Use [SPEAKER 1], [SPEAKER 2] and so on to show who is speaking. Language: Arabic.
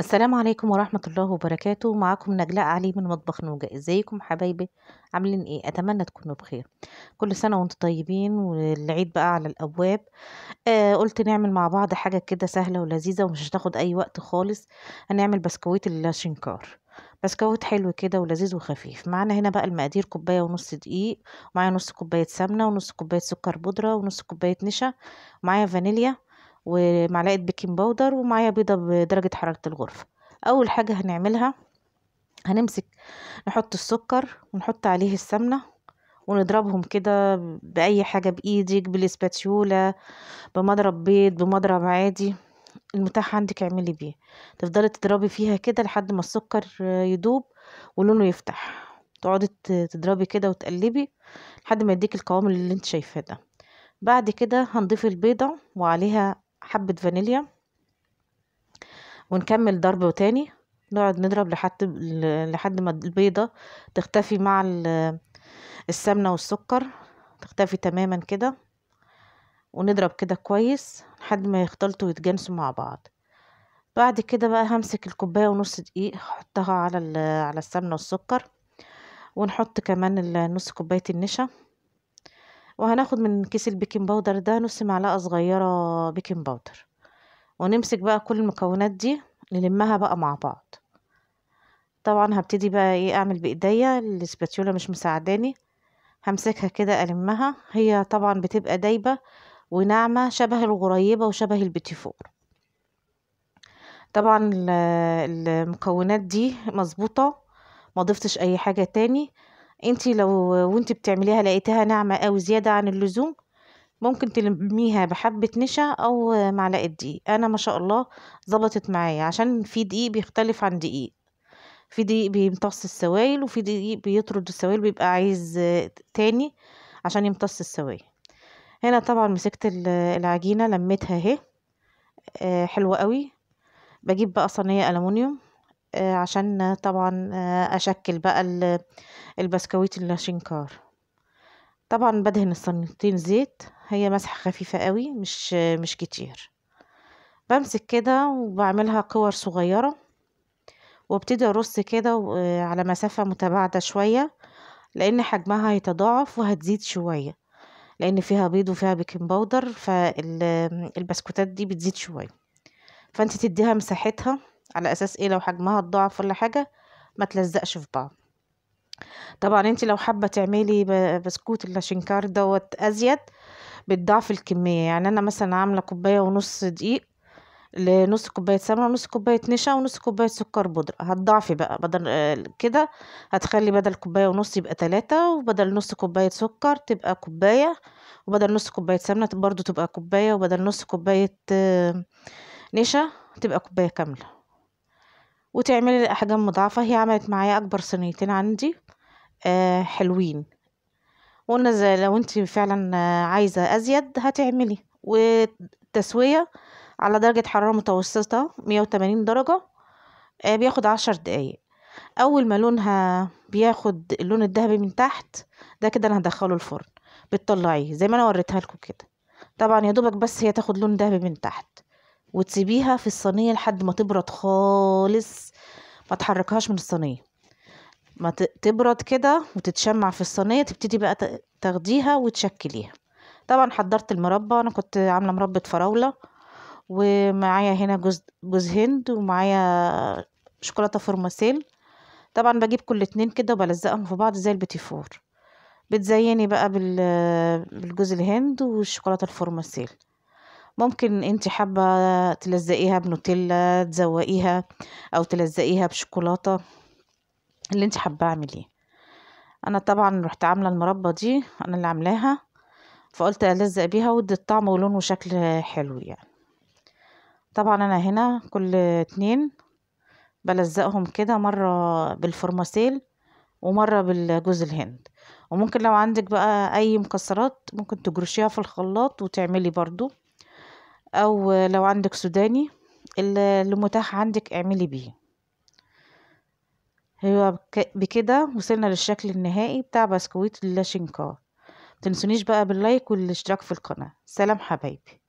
[SPEAKER 1] السلام عليكم ورحمة الله وبركاته. معاكم نجلاء علي من مطبخ نوجة. ازيكم حبايبي؟ عاملين ايه؟ اتمنى تكونوا بخير. كل سنة وانتم طيبين والعيد بقى على الابواب. قلت نعمل مع بعض حاجة كده سهلة ولذيذة ومش هتاخد اي وقت خالص. هنعمل بسكويت الشنكار. بسكويت حلو كده ولذيذ وخفيف. معانا هنا بقى المقادير: كوباية ونص دقيق، ومعايا نص كوباية سمنة، ونص كوباية سكر بودرة، ونص كوباية نشا، ومعايا فانيليا، ومعلقة بيكنج باودر، ومعايا بيضة بدرجة حرارة الغرفة. اول حاجة هنعملها، هنمسك نحط السكر ونحط عليه السمنة ونضربهم كده بأي حاجة، بإيدك، بالاسباتيولا، بمضرب بيض، بمضرب عادي المتاح عندك اعملي بيه. تفضلي تضربي فيها كده لحد ما السكر يدوب ولونه يفتح. تقعدي تضربي كده وتقلبي لحد ما يديك القوام اللي انت شايفاه ده. بعد كده هنضيف البيضة وعليها حبة فانيليا ونكمل ضرب تاني. نقعد نضرب لحد ما البيضة تختفي مع السمنة والسكر، تختفي تماما كده. ونضرب كده كويس لحد ما يختلطوا ويتجانسوا مع بعض. بعد كده بقى همسك الكوباية ونص دقيق احطها على السمنة والسكر، ونحط كمان نص كوباية النشا، وهناخد من كيس البيكنج باودر ده نص معلقة صغيرة بيكنج باودر. ونمسك بقى كل المكونات دي نلمها بقى مع بعض. طبعا هبتدي بقى ايه اعمل بايديا، الاسباتيولا مش مساعداني. همسكها كده المها، هي طبعا بتبقى دايبة وناعمة شبه الغريبة وشبه البيتيفور. طبعا المكونات دي مظبوطة، ما ضفتش اي حاجة تاني. انتي لو وانتي بتعمليها لقيتها ناعمة قوي زيادة عن اللزوم، ممكن تلميها بحبة نشا او معلقة دقيق. انا ما شاء الله ظبطت معايا، عشان في دقيق بيختلف عن دقيق. في دقيق بيمتص السوائل، وفي دقيق بيطرد السوائل، بيبقى عايز تاني عشان يمتص السوائل. هنا طبعا مسكت العجينة لميتها اهي. حلوة قوي. بجيب بقى صينية ألمونيوم عشان طبعا أشكل بقى البسكويت الشنكار. طبعا بدهن الصينيتين زيت، هي مسحة خفيفة قوي، مش كتير. بمسك كده وبعملها كور صغيرة، وابتدي ارص كده على مسافة متباعدة شوية، لان حجمها هيتضاعف وهتزيد شوية، لان فيها بيض وفيها بيكنج باودر، فالبسكوتات دي بتزيد شوية. فانت تديها مساحتها على اساس ايه، لو حجمها اتضاعف ولا حاجة ما تلزقش في بعض. طبعا انت لو حابة تعملي بسكوت اللاشينكار دوت ازيد، بتضاعف الكمية. يعني انا مثلا عاملة كوباية ونص دقيق لنص كوباية سمنة ونص كوباية نشا ونص كوباية سكر بودرة. هتضاعفي بقى بدل كده، هتخلي بدل كوباية ونص يبقى 3، وبدل نص كوباية سكر تبقى كوباية، وبدل نص كوباية سمنة برضو تبقى كوباية، وبدل نص كوباية نشا تبقى كوباية كاملة. وتعملي الأحجام مضاعفة. هي عملت معايا أكبر صينيتين عندي حلوين. وقلنا زي لو انت فعلا عايزة أزيد هتعملي. والتسوية على درجة حرارة متوسطة 180 درجة، بياخد 10 دقايق. أول ما لونها بياخد اللون الذهبي من تحت، ده كده أنا هدخله الفرن. بتطلعيه زي ما أنا وريتها لكم كده. طبعا يا دوبك بس هي تاخد لون ذهبي من تحت، وتسيبيها في الصينية لحد ما تبرد خالص. ما تحركهاش من الصينية، ما تبرد كده وتتشمع في الصينية. تبتدي بقى تاخديها وتشكليها. طبعا حضرت المربى، أنا كنت عاملة مربى فراولة، ومعايا هنا جوز هند، ومعايا شوكولاتة فورماسيل. طبعا بجيب كل اتنين كده وبلزقهم في بعض زي البيتيفور. بتزيني بقى بالجوز الهند والشوكولاتة الفورماسيل. ممكن انت حابة تلزقيها بنوتيلا تزوقيها، او تلزقيها بشوكولاتة، اللي انت حابة اعمليه. انا طبعا رحت عاملة المربى دي، انا اللي عاملاها، فقلت الزق بيها ودي طعم ولون وشكل حلو يعني. طبعا انا هنا كل اتنين بلزقهم كده، مرة بالفورماسيل ومرة بالجوز الهند. وممكن لو عندك بقى اي مكسرات ممكن تجرشيها في الخلاط وتعملي برضو، او لو عندك سوداني اللي متاح عندك اعملي بيه. هو بكده وصلنا للشكل النهائي بتاع بسكويت اللاشينكار. متنسونيش بقى باللايك والاشتراك في القناة. سلام حبايبي.